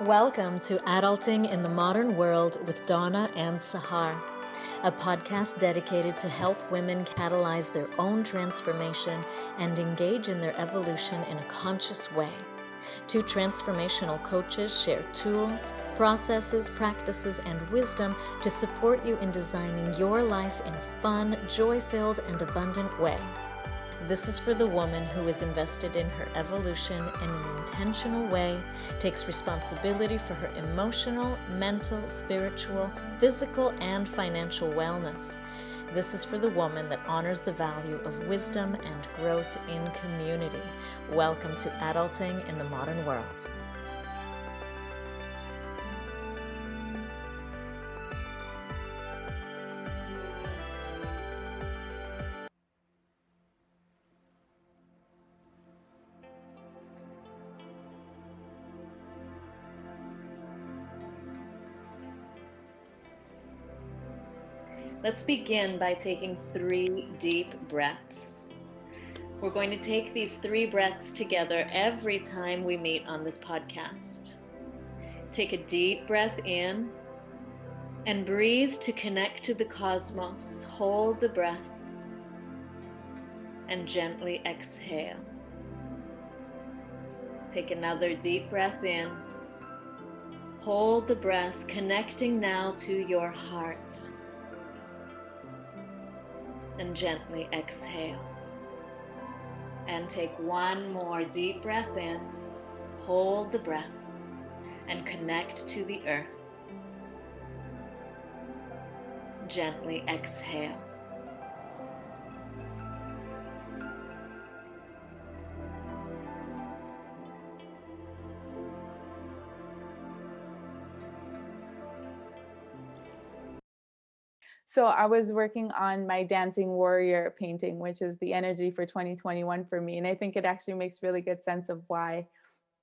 Welcome to Adulting in the Modern World with Donna and Sahar, a podcast dedicated to help women catalyze their own transformation and engage in their evolution in a conscious way. Two transformational coaches share tools, processes, practices, and wisdom to support you in designing your life in a fun, joy-filled, and abundant way. This is for the woman who is invested in her evolution in an intentional way, takes responsibility for her emotional, mental, spiritual, physical, and financial wellness. This is for the woman that honors the value of wisdom and growth in community. Welcome to Adulting in the Modern World. Let's begin by taking 3 deep breaths. We're going to take these 3 breaths together every time we meet on this podcast. Take a deep breath in and breathe to connect to the cosmos. Hold the breath and gently exhale. Take another deep breath in. Hold the breath, connecting now to your heart. And gently exhale. And take one more deep breath in. Hold the breath and connect to the earth. Gently exhale. So I was working on my Dancing Warrior painting, which is the energy for 2021 for me. And I think it actually makes really good sense of why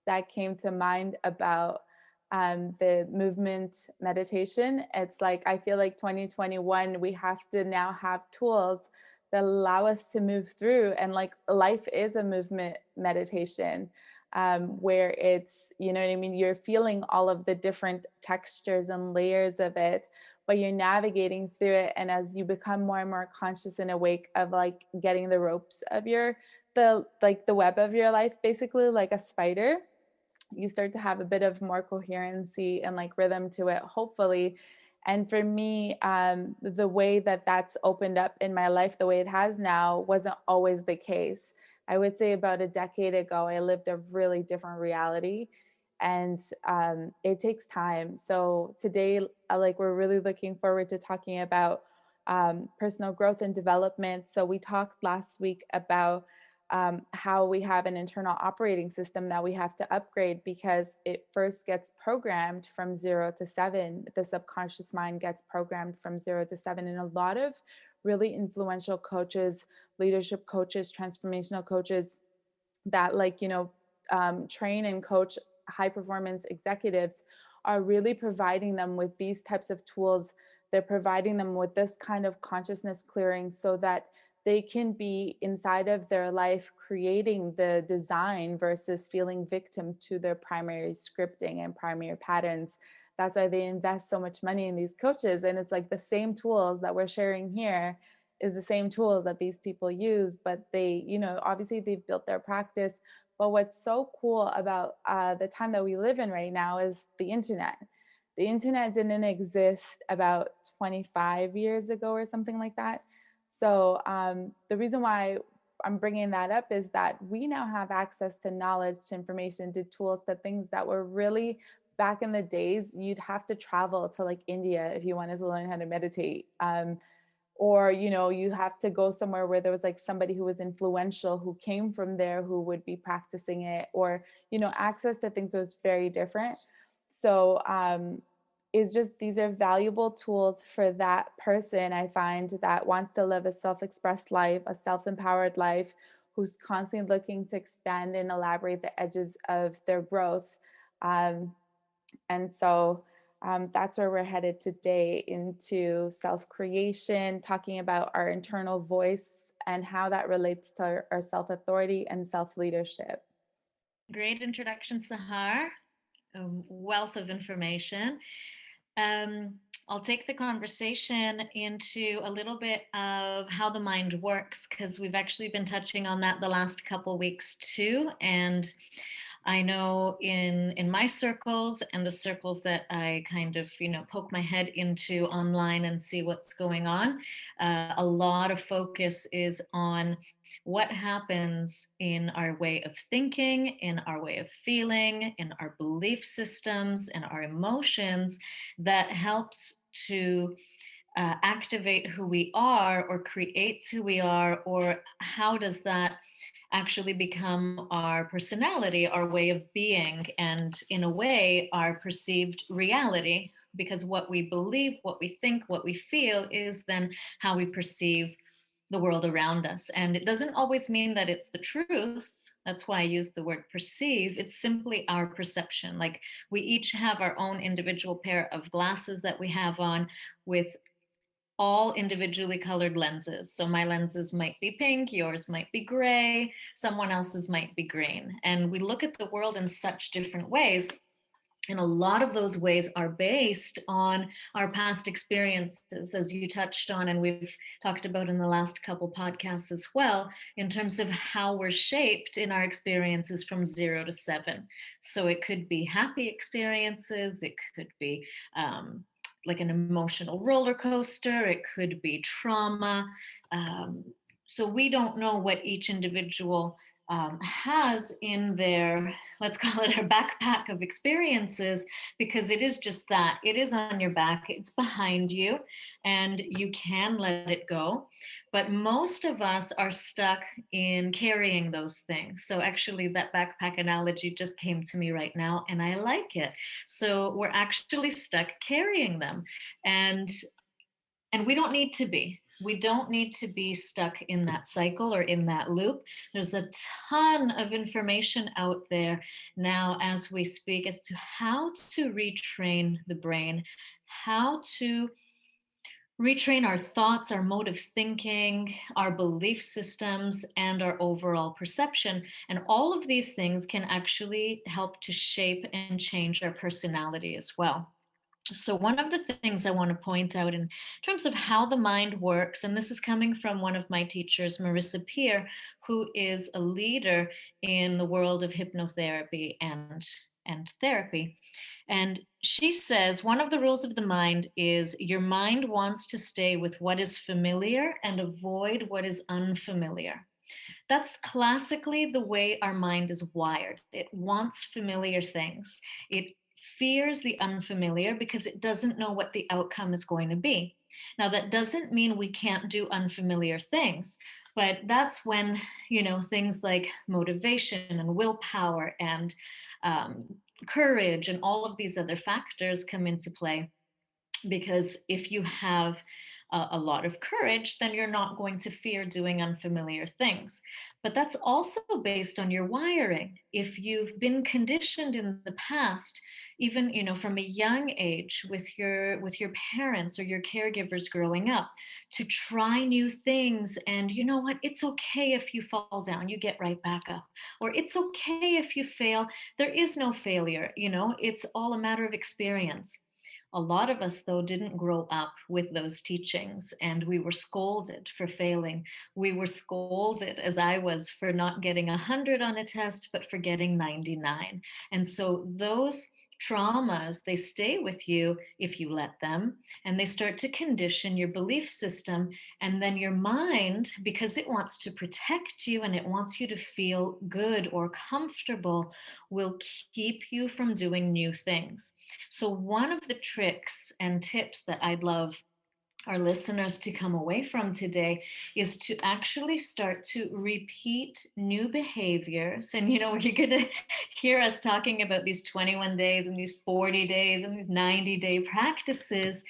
that came to mind about the movement meditation. It's like, I feel like 2021, we have to now have tools that allow us to move through. And like life is a movement meditation. Where it's, you know what I mean? You're feeling all of the different textures and layers of it, but you're navigating through it. And as you become more and more conscious and awake of like getting the ropes of the web of your life, basically like a spider, you start to have a bit of more coherency and like rhythm to it, hopefully. And for me, the way that that's opened up in my life, the way it has now, wasn't always the case. I would say about a decade ago, I lived a really different reality, and it takes time. So today, we're really looking forward to talking about personal growth and development. So we talked last week about how we have an internal operating system that we have to upgrade because it first gets programmed from 0 to 7. The subconscious mind gets programmed from 0 to 7. And a lot of really influential coaches, leadership coaches, transformational coaches that train and coach high performance executives are really providing them with these types of tools. They're providing them with this kind of consciousness clearing so that they can be inside of their life creating the design versus feeling victim to their primary scripting and primary patterns. That's why they invest so much money in these coaches. And it's like the same tools that we're sharing here is the same tools that these people use, but they, obviously they've built their practice. But what's so cool about the time that we live in right now is the internet. The internet didn't exist about 25 years ago or something like that. So the reason why I'm bringing that up is that we now have access to knowledge, to information, to tools, to things that were really back in the days, you'd have to travel to like India if you wanted to learn how to meditate. Or, you have to go somewhere where there was like somebody who was influential, who came from there, who would be practicing it, or, access to things was very different. So is just these are valuable tools for that person, I find, that wants to live a self-expressed life, a self-empowered life, who's constantly looking to expand and elaborate the edges of their growth. And so that's where we're headed today, into self-creation, talking about our internal voice and how that relates to our self-authority and self-leadership. Great introduction, Sahar. wealth of information. Um, I'll take the conversation into a little bit of how the mind works because we've actually been touching on that the last couple weeks too. And I know in my circles and the circles that I kind of poke my head into online and see what's going on, a lot of focus is on what happens in our way of thinking, in our way of feeling, in our belief systems, and our emotions that helps to activate who we are or creates who we are, or how does that actually become our personality, our way of being, and in a way, our perceived reality. Because what we believe, what we think, what we feel is then how we perceive the world around us. And it doesn't always mean that it's the truth. That's why I use the word perceive. It's simply our perception. Like we each have our own individual pair of glasses that we have on with all individually colored lenses. So my lenses might be pink, yours might be gray, someone else's might be green. And we look at the world in such different ways. And a lot of those ways are based on our past experiences, as you touched on, and we've talked about in the last couple podcasts as well, in terms of how we're shaped in our experiences from 0 to 7. So it could be happy experiences, it could be like an emotional roller coaster, it could be trauma. Um, so we don't know what each individual has in their, let's call it, our backpack of experiences, because it is just that. It is on your back, it's behind you, and you can let it go. But most of us are stuck in carrying those things. So actually, that backpack analogy just came to me right now, and I like it. So we're actually stuck carrying them. And we don't need to be. We don't need to be stuck in that cycle or in that loop. There's a ton of information out there now as we speak as to how to retrain the brain, how to retrain our thoughts, our mode of thinking, our belief systems, and our overall perception. And all of these things can actually help to shape and change our personality as well. So, one of the things I want to point out in terms of how the mind works, and this is coming from one of my teachers, Marissa Peer, who is a leader in the world of hypnotherapy and therapy. And she says one of the rules of the mind is your mind wants to stay with what is familiar and avoid what is unfamiliar. That's classically the way our mind is wired. It wants familiar things. It fears the unfamiliar because it doesn't know what the outcome is going to be. Now, that doesn't mean we can't do unfamiliar things, but that's when, things like motivation and willpower and um, courage and all of these other factors come into play. Because if you have a lot of courage, then you're not going to fear doing unfamiliar things. But that's also based on your wiring. If you've been conditioned in the past, even from a young age with your parents or your caregivers growing up, to try new things, and you know what, it's okay if you fall down, you get right back up, or it's okay if you fail, there is no failure, it's all a matter of experience. A lot of us, though, didn't grow up with those teachings, and we were scolded for failing. We were scolded, as I was, for not getting 100 on a test, but for getting 99. And so those traumas, they stay with you if you let them, and they start to condition your belief system. And then your mind, because it wants to protect you and it wants you to feel good or comfortable, will keep you from doing new things. So, one of the tricks and tips that I'd love our listeners to come away from today is to actually start to repeat new behaviors. And, you're going to hear us talking about these 21 days and these 40 days and these 90-day practices.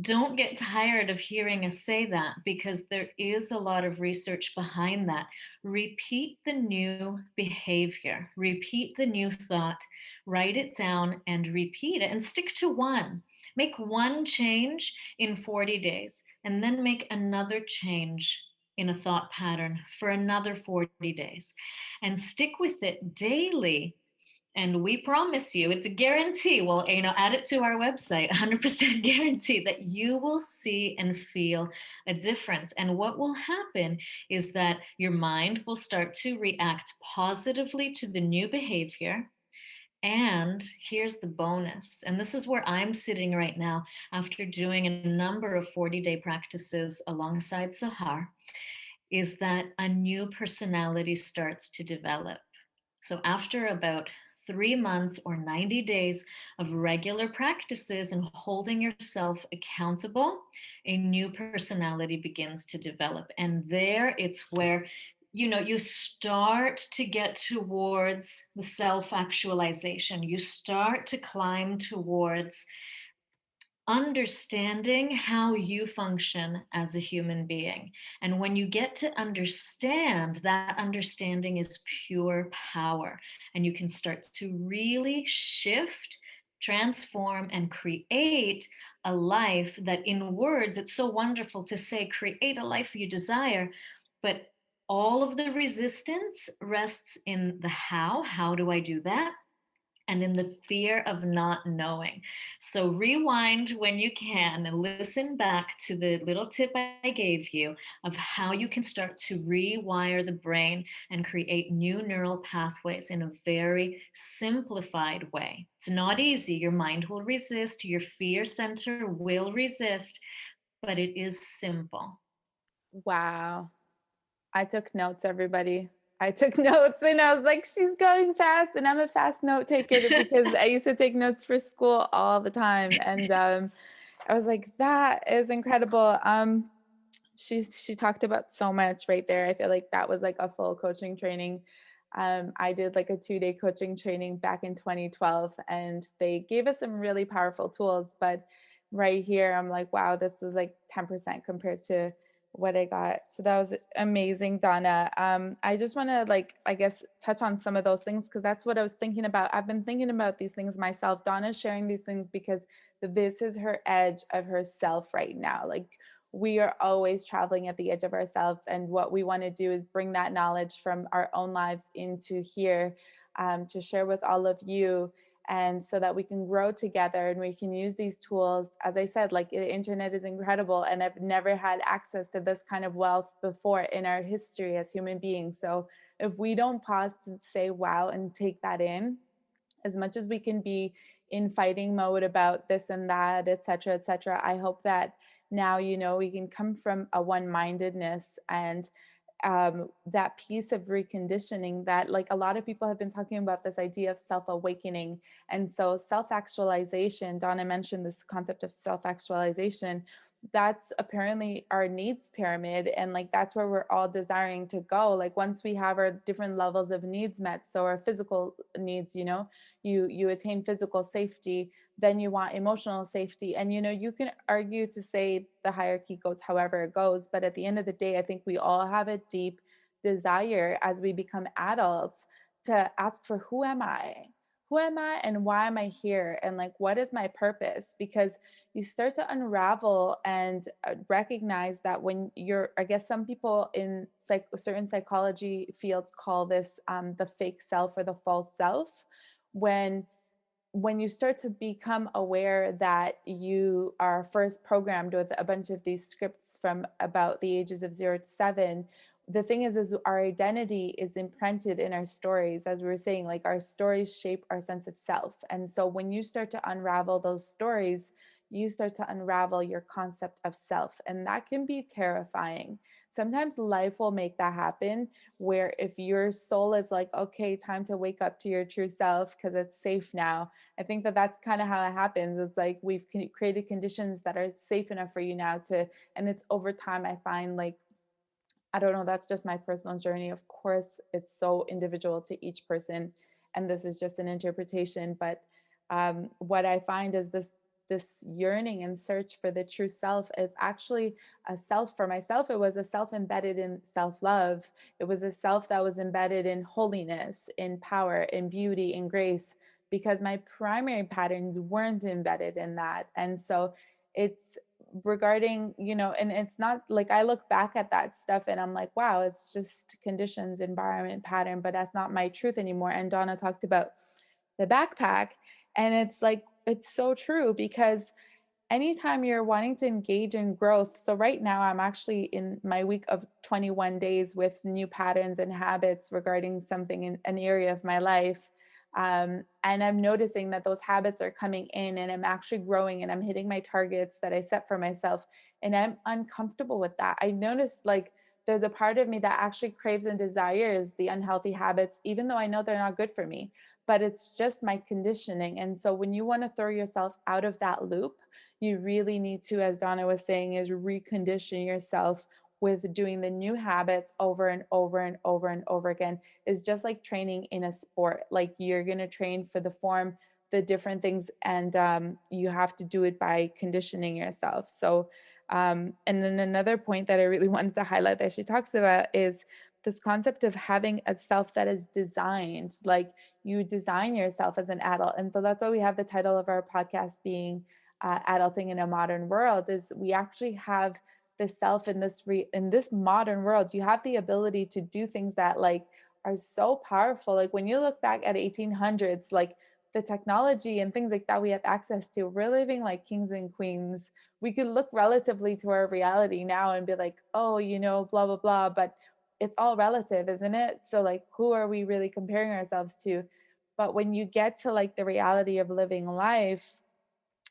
Don't get tired of hearing us say that, because there is a lot of research behind that. Repeat the new behavior, repeat the new thought, write it down and repeat it, and stick to one. Make one change in 40 days, and then make another change in a thought pattern for another 40 days, and stick with it daily. And we promise you, it's a guarantee. Well, add it to our website, 100% guarantee that you will see and feel a difference. And what will happen is that your mind will start to react positively to the new behavior. And here's the bonus. And this is where I'm sitting right now after doing a number of 40-day practices alongside Sahar, is that a new personality starts to develop. So, after about 3 months or 90 days of regular practices and holding yourself accountable, a new personality begins to develop. And there it's where you start to get towards the self actualization. You start to climb towards understanding how you function as a human being. And when you get to understand, that understanding is pure power. And you can start to really shift, transform, and create a life that, in words, it's so wonderful to say, create a life you desire. But all of the resistance rests in the how. How do I do that? And in the fear of not knowing. So rewind when you can and listen back to the little tip I gave you of how you can start to rewire the brain and create new neural pathways in a very simplified way. It's not easy. Your mind will resist, your fear center will resist, but it is simple. Wow. I took notes, everybody. I took notes and I was like, she's going fast. And I'm a fast note taker because I used to take notes for school all the time. And I was like, that is incredible. She talked about so much right there. I feel like that was like a full coaching training. I did like a 2-day coaching training back in 2012, and they gave us some really powerful tools. But right here, I'm like, wow, this was like 10% compared to what I got. So that was amazing, Donna. I just want to like, I guess, touch on some of those things because that's what I was thinking about. I've been thinking about these things myself. Donna's sharing these things because this is her edge of herself right now. Like we are always traveling at the edge of ourselves. And what we want to do is bring that knowledge from our own lives into here to share with all of you. And so that we can grow together and we can use these tools. As I said, like the internet is incredible. And I've never had access to this kind of wealth before in our history as human beings. So if we don't pause to say, wow, and take that in, as much as we can be in fighting mode about this and that, et cetera, et cetera, I hope that now, we can come from a one-mindedness and that piece of reconditioning that like a lot of people have been talking about this idea of self-awakening. And so self-actualization, Donna mentioned this concept of self-actualization, that's apparently our needs pyramid, and like that's where we're all desiring to go. Like once we have our different levels of needs met, so our physical needs, you attain physical safety, then you want emotional safety. And you can argue to say the hierarchy goes however it goes, but at the end of the day, I think we all have a deep desire as we become adults to ask for who am I and why am I here, and like what is my purpose? Because you start to unravel and recognize that when you're, I guess some people in certain psychology fields call this the fake self or the false self. When you start to become aware that you are first programmed with a bunch of these scripts from about the ages of 0 to 7, the thing is our identity is imprinted in our stories. As we were saying, like our stories shape our sense of self. And so when you start to unravel those stories, you start to unravel your concept of self. And that can be terrifying. Sometimes life will make that happen, where if your soul is like, okay, time to wake up to your true self because it's safe now. I think that that's kind of how it happens. It's like we've created conditions that are safe enough for you now to, and it's over time. I find like, I don't know, that's just my personal journey. Of course, it's so individual to each person, and this is just an interpretation. But what I find is this yearning and search for the true self is actually a self. For myself, it was a self embedded in self-love. It was a self that was embedded in holiness, in power, in beauty, in grace, because my primary patterns weren't embedded in that. And so it's regarding, and it's not like I look back at that stuff and I'm like, wow, it's just conditions, environment, pattern, but that's not my truth anymore. And Donna talked about the backpack. And it's like, it's so true because anytime you're wanting to engage in growth. So right now I'm actually in my week of 21 days with new patterns and habits regarding something in an area of my life. And I'm noticing that those habits are coming in and I'm actually growing and I'm hitting my targets that I set for myself. And I'm uncomfortable with that. I noticed like there's a part of me that actually craves and desires the unhealthy habits, even though I know they're not good for me. But it's just my conditioning. And so when you want to throw yourself out of that loop, you really need to, as Donna was saying, is recondition yourself with doing the new habits over and over and over and over again. Is just like training in a sport. Like you're going to train for the form, the different things, and you have to do it by conditioning yourself. So, and then another point that I really wanted to highlight that she talks about is this concept of having a self that is designed, like you design yourself as an adult. And so that's why we have the title of our podcast being adulting in a modern world, is we actually have the self in in this modern world. You have the ability to do things that like are so powerful. Like when you look back at 1800s, like the technology and things like that we have access to, we're living like kings and queens. We could look relatively to our reality now and be like, oh, blah blah blah, but it's all relative, isn't it? So like who are we really comparing ourselves to? But when you get to like the reality of living life,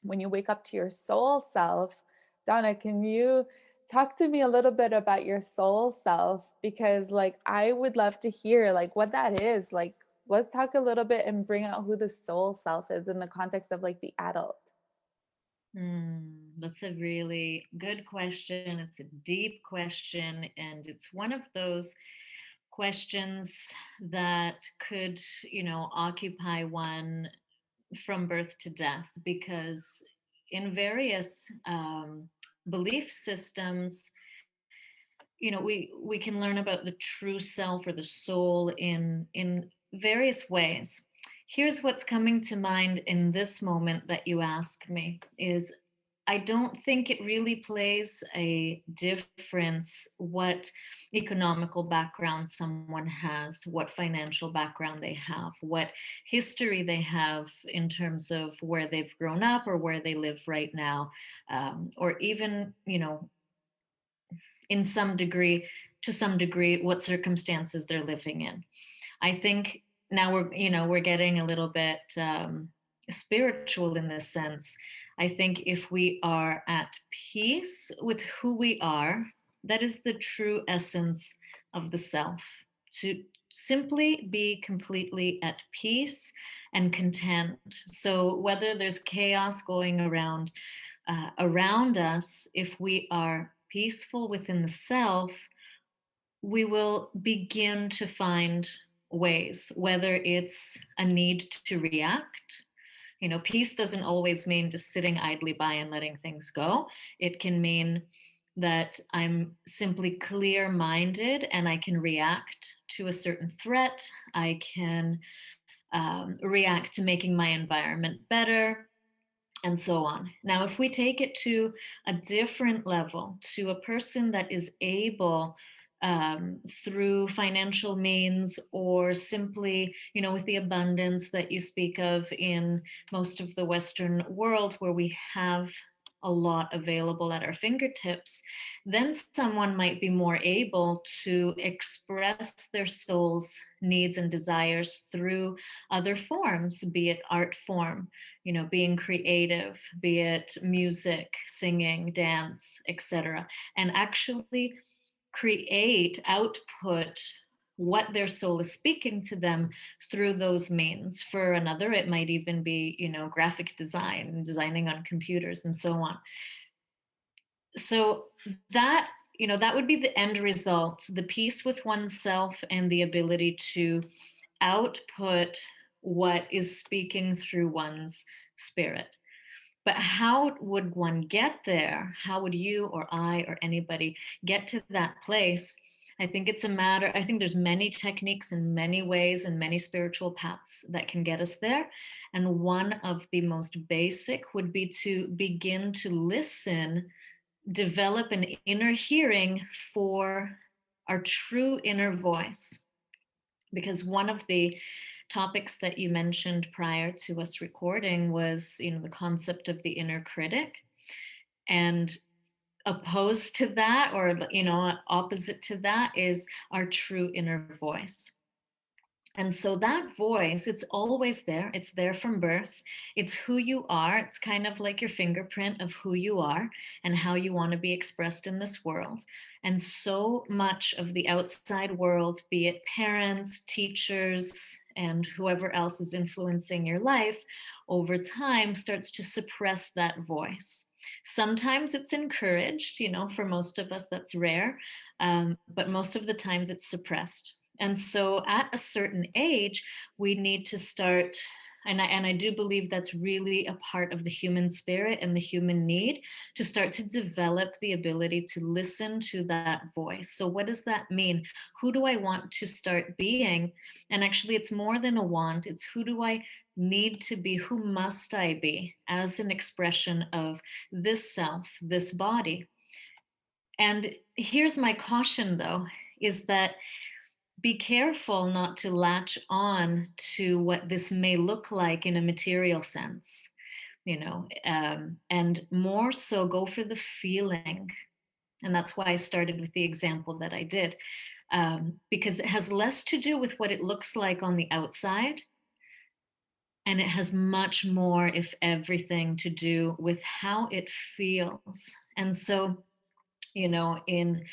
when you wake up to your soul self. Donna, can you talk to me a little bit about your soul self? Because like I would love to hear like what that is. Like let's talk a little bit and bring out who the soul self is in the context of like the adult. That's a really good question. It's a deep question, and it's one of those questions that could, occupy one from birth to death, because in various belief systems, we can learn about the true self or the soul in various ways. Here's what's coming to mind in this moment that you ask me is, I don't think it really plays a difference what economical background someone has, what financial background they have, what history they have in terms of where they've grown up or where they live right now, or even, in some degree, to some degree, what circumstances they're living in. I think now we're getting a little bit spiritual in this sense. I think if we are at peace with who we are, that is the true essence of the self. To simply be completely at peace and content. So whether there's chaos going around us, if we are peaceful within the self, we will begin to find ways, whether it's a need to react. Peace doesn't always mean just sitting idly by and letting things go. It can mean that I'm simply clear minded and I can react to a certain threat. I can react to making my environment better, and so on. Now, if we take it to a different level, to a person that is able, through financial means or simply, with the abundance that you speak of in most of the Western world, where we have a lot available at our fingertips, then someone might be more able to express their soul's needs and desires through other forms, be it art form, being creative, be it music, singing, dance, etc., and actually create, output what their soul is speaking to them through those means. For another, it might even be, graphic design, designing on computers, and so on. So that, that would be the end result, the peace with oneself and the ability to output what is speaking through one's spirit. But how would one get there? How would you or I or anybody get to that place? I think I think there's many techniques and many ways and many spiritual paths that can get us there. And one of the most basic would be to begin to listen, develop an inner hearing for our true inner voice. Because one of the topics that you mentioned prior to us recording was, the concept of the inner critic. And opposed to that, or, opposite to that, is our true inner voice. And so that voice, it's always there. It's there from birth. It's who you are. It's kind of like your fingerprint of who you are and how you want to be expressed in this world. And so much of the outside world, be it parents, teachers, and whoever else is influencing your life over time, starts to suppress that voice. Sometimes it's encouraged, for most of us, that's rare. But most of the times it's suppressed. And so at a certain age, we need to start, and I do believe that's really a part of the human spirit and the human need, to start to develop the ability to listen to that voice. So what does that mean? Who do I want to start being? And actually, it's more than a want. It's who do I need to be? Who must I be as an expression of this self, this body? And here's my caution, though, is that be careful not to latch on to what this may look like in a material sense, and more so go for the feeling. And that's why I started with the example that I did, because it has less to do with what it looks like on the outside. And it has much more, if everything, to do with how it feels. And so, in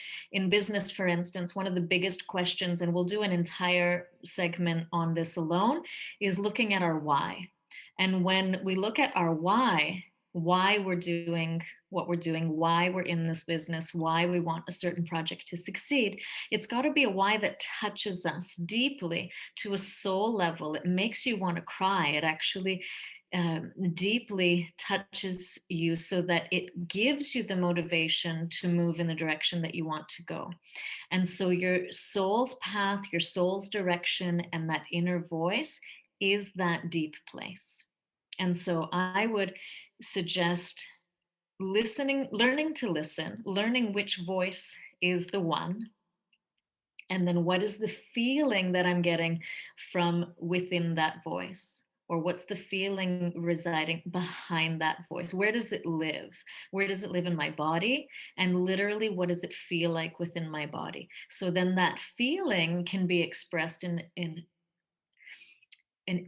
business, for instance, one of the biggest questions, and we'll do an entire segment on this alone, is looking at our why. And when we look at our why we're doing what we're doing, why we're in this business, why we want a certain project to succeed, it's got to be a why that touches us deeply to a soul level. It makes you want to cry. It actually deeply touches you, so that it gives you the motivation to move in the direction that you want to go. And so your soul's path, your soul's direction, and that inner voice is that deep place. And so I would suggest listening, learning to listen, learning which voice is the one. And then what is the feeling that I'm getting from within that voice? Or what's the feeling residing behind that voice? Where does it live? Where does it live in my body? And literally, what does it feel like within my body? So then that feeling can be expressed in an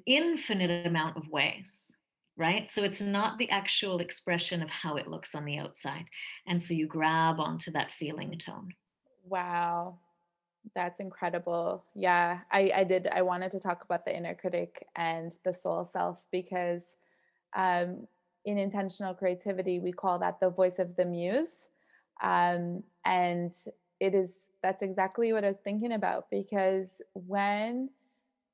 infinite amount of ways, right? So it's not the actual expression of how it looks on the outside. And so you grab onto that feeling tone. Wow. That's incredible. Yeah, I wanted to talk about the inner critic and the soul self because um, in intentional creativity, we call that the voice of the muse. And that's exactly what I was thinking about, because when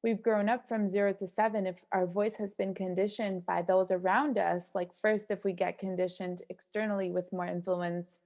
we've grown up from 0 to 7, if our voice has been conditioned by those around us, like first, if we get conditioned externally with more influence,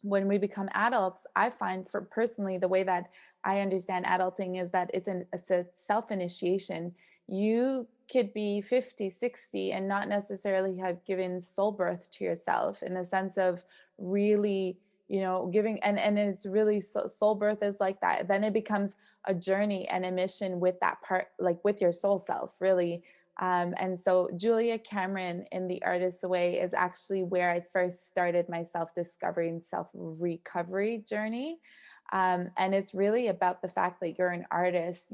when we become adults, I find, for personally, the way that I understand adulting is that it's a self-initiation. You could be 50, 60 and not necessarily have given soul birth to yourself, in the sense of really, giving, and it's really, soul birth is like that. Then it becomes a journey and a mission with that part, like with your soul self, really. And so Julia Cameron in The Artist's Way is actually where I first started my self-discovery and self-recovery journey. And it's really about the fact that you're an artist.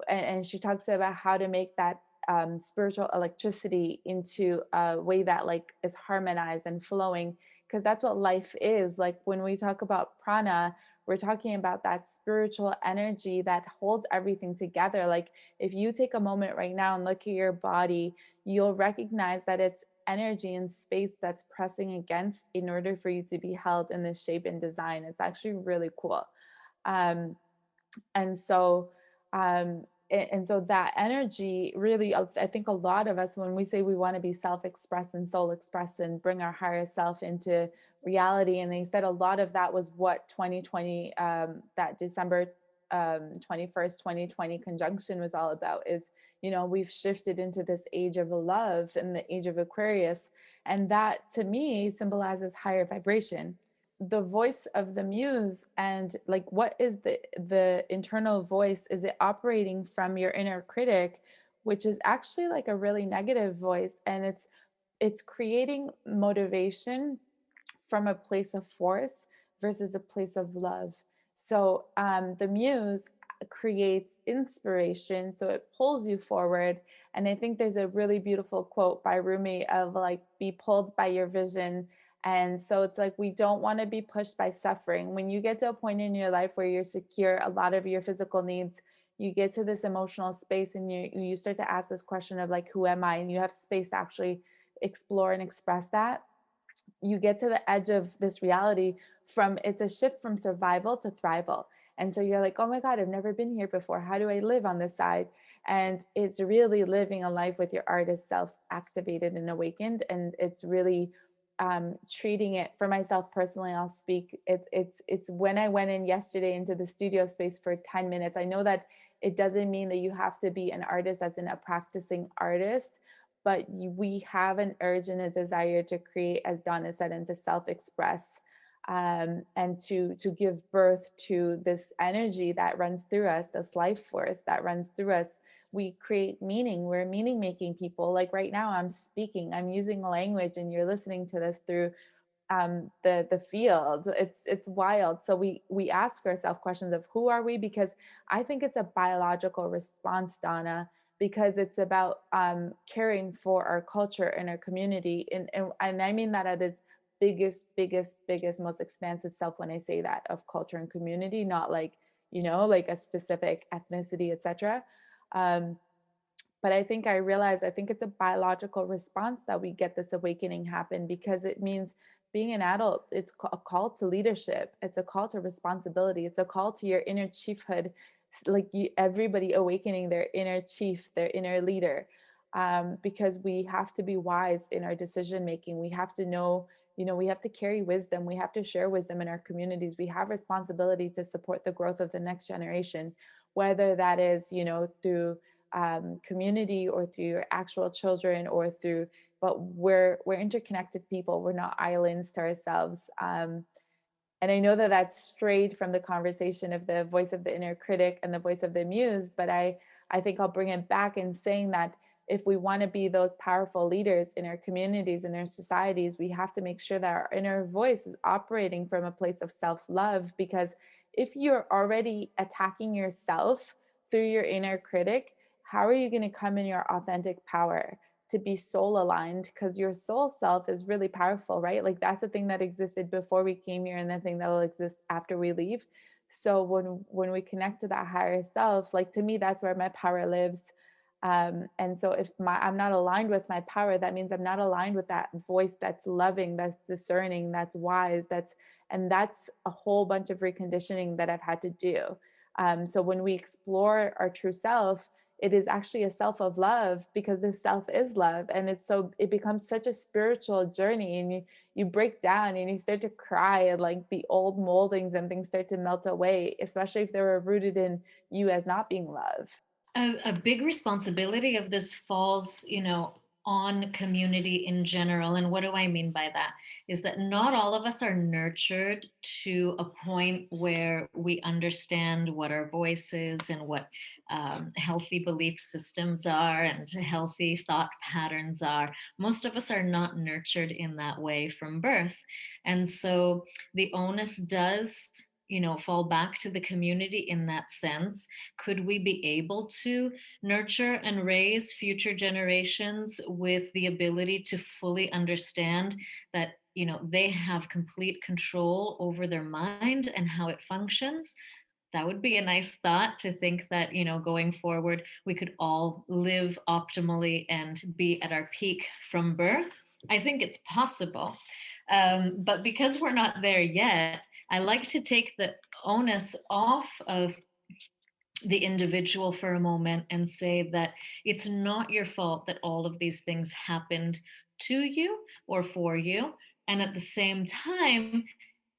And she talks about how to make that spiritual electricity into a way that like is harmonized and flowing, because that's what life is. Like when we talk about prana, we're talking about that spiritual energy that holds everything together. Like if you take a moment right now and look at your body, you'll recognize that it's energy and space that's pressing against in order for you to be held in this shape and design. It's actually really cool. Um, and so and so that energy really, I think a lot of us, when we say we want to be self-expressed and soul expressed and bring our higher self into reality, and they said a lot of that was what 2020, that December 21st 2020 conjunction was all about, is we've shifted into this age of love and the age of Aquarius, and that to me symbolizes higher vibration. the voice of the muse, and like what is the internal voice? Is it operating from your inner critic, which is actually like a really negative voice, and it's creating motivation from a place of force versus a place of love. So the muse creates inspiration, so it pulls you forward. And I think there's a really beautiful quote by Rumi of like, be pulled by your vision. And so it's like, we don't want to be pushed by suffering. When you get to a point in your life where you're secure a lot of your physical needs, you get to this emotional space and you start to ask this question of like, who am I? And you have space to actually explore and express that. You get to the edge of this reality, from it's a shift from survival to thrival. And so you're like, oh my God, I've never been here before. How do I live on this side? And it's really living a life with your artist self activated and awakened. And it's really treating it, for myself personally, I'll speak. It's when I went in yesterday into the studio space for 10 minutes. I know that it doesn't mean that you have to be an artist, as in a practicing artist, but we have an urge and a desire to create, as Donna said, and to self-express, and to give birth to this energy that runs through us, this life force that runs through us. We create meaning. We're meaning making people. Like right now, I'm speaking, I'm using language, and you're listening to this through the field. It's wild. So we ask ourselves questions of who are we, because I think it's a biological response, Donna, because it's about caring for our culture and our community, and I mean that at its biggest, most expansive self when I say that, of culture and community, not like, like a specific ethnicity, etc. um, but I think it's a biological response that we get this awakening happen, because it means being an adult, it's a call to leadership, it's a call to responsibility, it's a call to your inner chiefhood, like everybody awakening their inner chief, their inner leader. Because we have to be wise in our decision making. We have to know, we have to carry wisdom, we have to share wisdom in our communities. We have responsibility to support the growth of the next generation, whether that is, through community, or through your actual children, or through, but we're interconnected people. We're not islands to ourselves. And I know that that's strayed from the conversation of the voice of the inner critic and the voice of the muse, but I think I'll bring it back in saying that if we want to be those powerful leaders in our communities and our societies, we have to make sure that our inner voice is operating from a place of self-love. Because if you're already attacking yourself through your inner critic, how are you going to come in your authentic power to be soul aligned? Because your soul self is really powerful, right? Like that's the thing that existed before we came here, and the thing that will exist after we leave. So when we connect to that higher self, like to me, that's where my power lives. And so if I'm not aligned with my power, that means I'm not aligned with that voice that's loving, that's discerning, that's wise, and that's a whole bunch of reconditioning that I've had to do. So when we explore our true self, it is actually a self of love, because the self is love. And it becomes such a spiritual journey, and you break down and you start to cry, and like the old moldings and things start to melt away, especially if they were rooted in you as not being love. A big responsibility of this falls, on community in general. And what do I mean by that? Is that not all of us are nurtured to a point where we understand what our voice is, and what healthy belief systems are, and healthy thought patterns are. Most of us are not nurtured in that way from birth. And so the onus does, fall back to the community in that sense. Could we be able to nurture and raise future generations with the ability to fully understand that, they have complete control over their mind and how it functions? That would be a nice thought, to think that, going forward, we could all live optimally and be at our peak from birth. I think it's possible. But because we're not there yet, I like to take the onus off of the individual for a moment, and say that it's not your fault that all of these things happened to you or for you. And at the same time,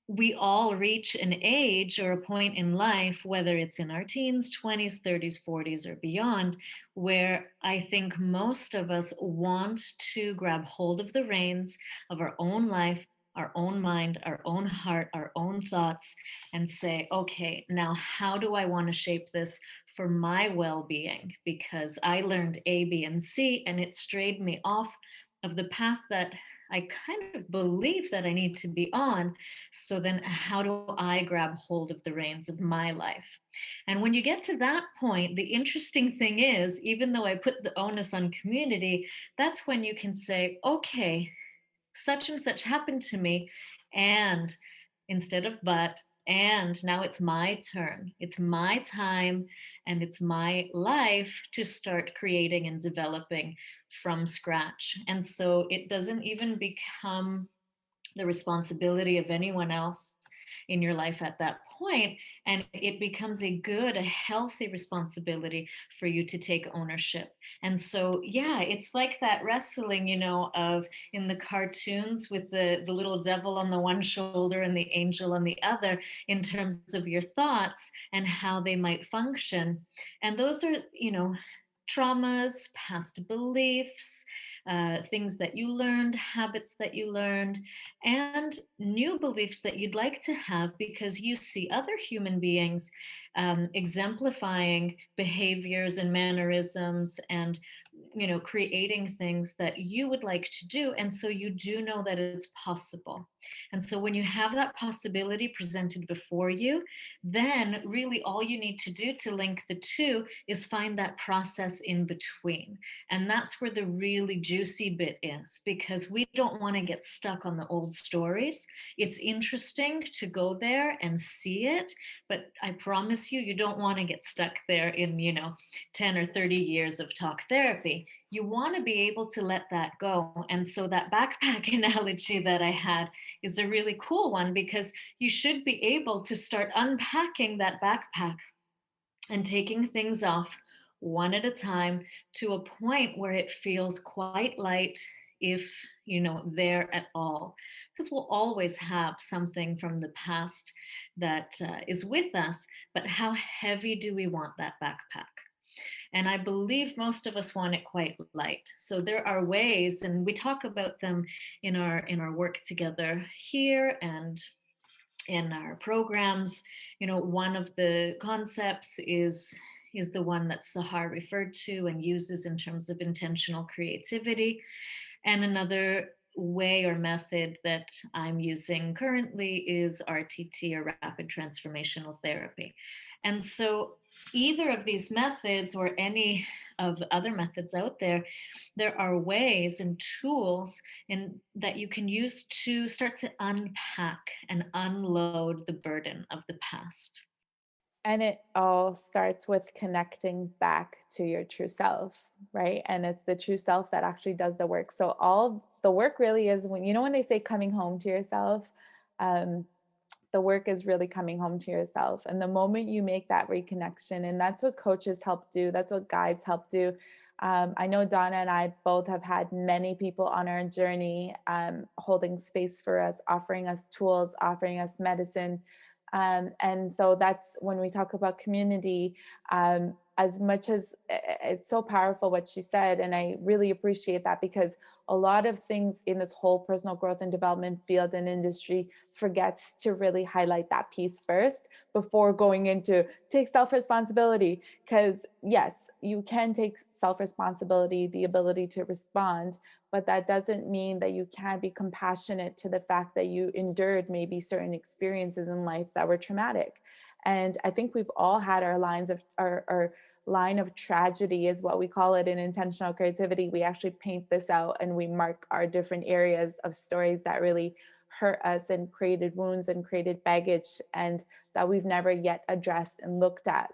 we all reach an age or a point in life, whether it's in our teens, 20s, 30s, 40s, or beyond, where I think most of us want to grab hold of the reins of our own life, our own mind, our own heart, our own thoughts, and say, okay, now how do I want to shape this for my well being? Because I learned A, B, and C, and it strayed me off of the path that I kind of believe that I need to be on. So then, how do I grab hold of the reins of my life? And when you get to that point, the interesting thing is, even though I put the onus on community, that's when you can say, okay, such and such happened to me. And instead of but, and now it's my turn. It's my time and it's my life to start creating and developing from scratch. And so it doesn't even become the responsibility of anyone else in your life at that point, and it becomes a good, a healthy responsibility for you to take ownership. And so yeah, it's like that wrestling, of in the cartoons with the little devil on the one shoulder and the angel on the other, in terms of your thoughts and how they might function. And those are, traumas, past beliefs, things that you learned, habits that you learned, and new beliefs that you'd like to have because you see other human beings exemplifying behaviors and mannerisms and creating things that you would like to do, and so you do know that it's possible. And so when you have that possibility presented before you, then really all you need to do to link the two is find that process in between. And that's where the really juicy bit is, because we don't want to get stuck on the old stories. It's interesting to go there and see it, but I promise you, you don't want to get stuck there in 10 or 30 years of talk therapy. You want to be able to let that go. And so that backpack analogy that I had is a really cool one, because you should be able to start unpacking that backpack and taking things off one at a time to a point where it feels quite light, if there at all, because we'll always have something from the past that is with us. But how heavy do we want that backpack? And I believe most of us want it quite light. So there are ways, and we talk about them in our work together here and in our programs. One of the concepts is the one that Sahar referred to and uses in terms of intentional creativity. And another way or method that I'm using currently is RTT, or rapid transformational therapy. And so either of these methods or any of the other methods out there, there are ways and tools that you can use to start to unpack and unload the burden of the past. And it all starts with connecting back to your true self, right? And it's the true self that actually does the work. So all the work really is when they say coming home to yourself, um, the work is really coming home to yourself. And the moment you make that reconnection, and that's what coaches help do, that's what guides help do. I know Donna and I both have had many people on our journey, holding space for us, offering us tools, offering us medicine. And so that's when we talk about community. As much as it's so powerful what she said, and I really appreciate that, because a lot of things in this whole personal growth and development field and industry forgets to really highlight that piece first before going into take self-responsibility. Because yes, you can take self-responsibility, the ability to respond, but that doesn't mean that you can't be compassionate to the fact that you endured maybe certain experiences in life that were traumatic. And I think we've all had our lines of our line of tragedy, is what we call it in intentional creativity. We actually paint this out and we mark our different areas of stories that really hurt us and created wounds and created baggage, and that we've never yet addressed and looked at.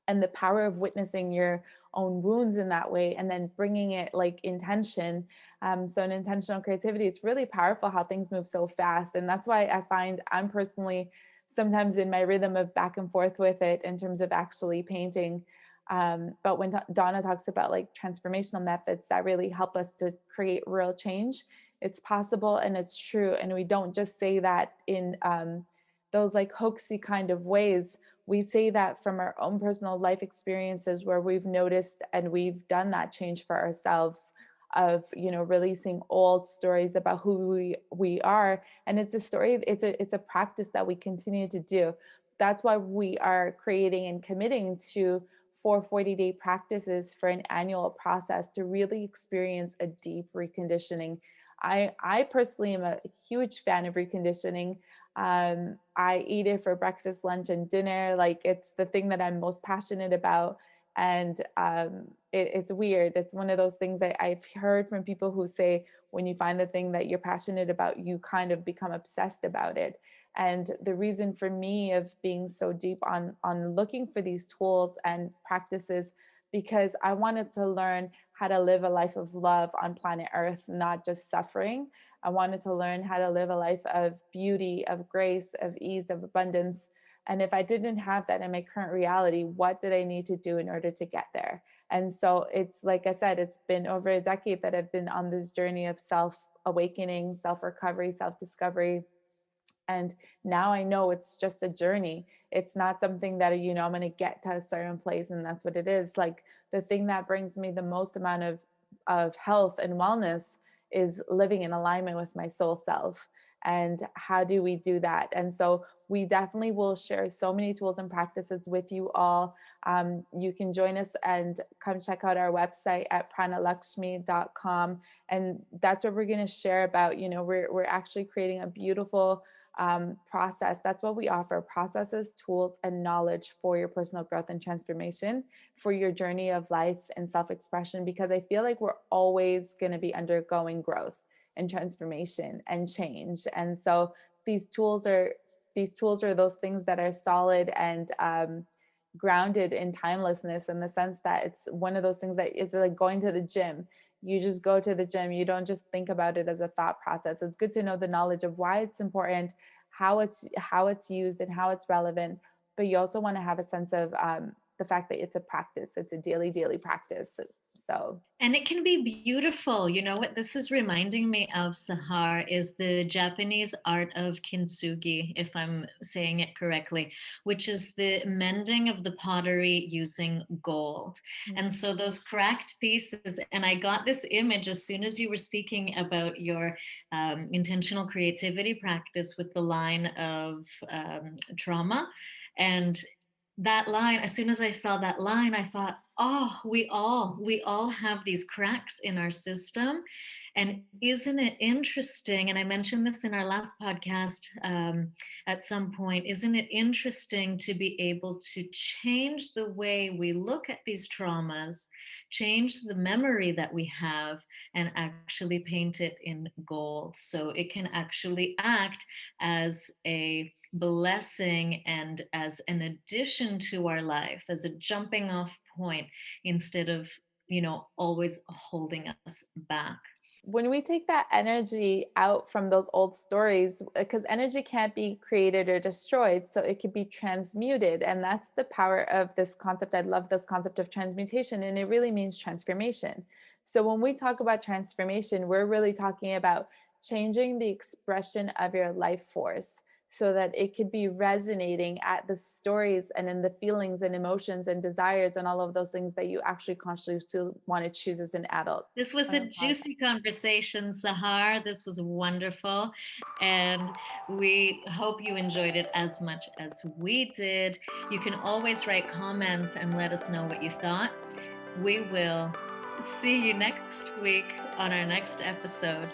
And the power of witnessing your own wounds in that way and then bringing it like intention. So in intentional creativity, it's really powerful how things move so fast. And that's why I find I'm personally sometimes in my rhythm of back and forth with it in terms of actually painting. But when Donna talks about like transformational methods that really help us to create real change, it's possible and it's true. And we don't just say that in those like hoaxy kind of ways. We say that from our own personal life experiences where we've noticed and we've done that change for ourselves. of, you know, releasing old stories about who we are. And it's a story, it's a practice that we continue to do. That's why we are creating and committing to 440-day practices for an annual process to really experience a deep reconditioning. I personally am a huge fan of reconditioning. I eat it for breakfast, lunch, and dinner. Like, it's the thing that I'm most passionate about. And it's weird. It's one of those things that I've heard from people who say when you find the thing that you're passionate about, you kind of become obsessed about it. And the reason for me of being so deep on looking for these tools and practices, because I wanted to learn how to live a life of love on planet Earth, not just suffering. I wanted to learn how to live a life of beauty, of grace, of ease, of abundance. And if I didn't have that in my current reality, what did I need to do in order to get there? And so it's like I said, it's been over a decade that I've been on this journey of self awakening, self recovery, self discovery. And now I know it's just a journey. It's not something that, you know, I'm going to get to a certain place and that's what it is. Like, the thing that brings me the most amount of health and wellness is living in alignment with my soul self. And how do we do that? And so we definitely will share so many tools and practices with you all. You can join us and come check out our website at pranalakshmi.com. And that's what we're going to share about. You know, we're actually creating a beautiful process. That's what we offer: processes, tools, and knowledge for your personal growth and transformation, for your journey of life and self expression. Because I feel like we're always going to be undergoing growth and transformation and change. And so these tools are those things that are solid and grounded in timelessness, in the sense that it's one of those things that is like going to the gym. You just go to the gym. You don't just think about it as a thought process. It's good to know the knowledge of why it's important, how it's used, and how it's relevant. But you also want to have a sense of the fact that it's a practice. It's a daily practice. So And it can be beautiful. You know what this is reminding me of, Sahar, is the Japanese art of kintsugi, if I'm saying it correctly, which is the mending of the pottery using gold. And so those cracked pieces, and I got this image as soon as you were speaking about your intentional creativity practice with the line of trauma. And that line, as soon as I saw that line, I thought, oh, we all have these cracks in our system. And isn't it interesting? And I mentioned this in our last podcast at some point. Isn't it interesting to be able to change the way we look at these traumas, change the memory that we have, and actually paint it in gold? So it can actually act as a blessing and as an addition to our life, as a jumping off point, instead of, always holding us back. when we take that energy out from those old stories, because energy can't be created or destroyed, so it can be transmuted. And that's the power of this concept. I love this concept of transmutation, and it really means transformation. So when we talk about transformation, we're really talking about changing the expression of your life force so that it could be resonating at the stories and in the feelings and emotions and desires and all of those things that you actually consciously want to choose as an adult. This was a juicy conversation, Sahar. This was wonderful. And we hope you enjoyed it as much as we did. You can always write comments and let us know what you thought. We will see you next week on our next episode.